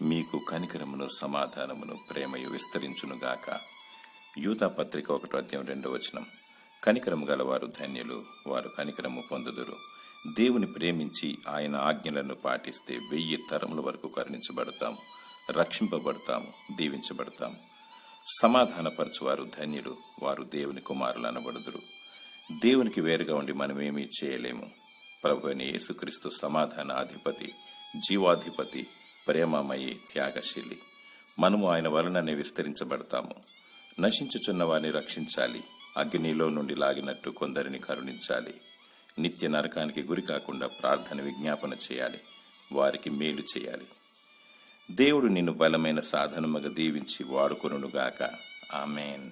మీకు కనికరమును సమాధానమును ప్రేమయు విస్తరించునుగాక. యూదా పత్రిక 1:2 కనికరము గలవారు ధన్యులు, వారు కనికరము పొందుదురు. దేవుని ప్రేమించి ఆయన ఆజ్ఞలను పాటిస్తే 1000 తరముల వరకు కరుణించబడతాము, రక్షింపబడతాము, దీవించబడతాము. సమాధానపరచువారు ధన్యులు, వారు దేవుని కుమారులు అనబడుదురు. దేవునికి వేరుగా ఉండి మనమేమీ చేయలేము. ప్రభువైన యేసుక్రీస్తు సమాధానాధిపతి, జీవాధిపతి, ప్రేమమయి, త్యాగశీలి. మనము ఆయన వలననే విస్తరించబడతాము. నశించుచున్న వారిని రక్షించాలి, అగ్నిలో నుండి లాగినట్టు కొందరిని కరుణించాలి. నిత్య నరకానికి గురి కాకుండా ప్రార్థన విజ్ఞాపన చేయాలి, వారికి మేలు చేయాలి. దేవుడు నిన్ను బలమైన సాధనముగా దీవించి వాడుకొనుగాక. ఆమేన్.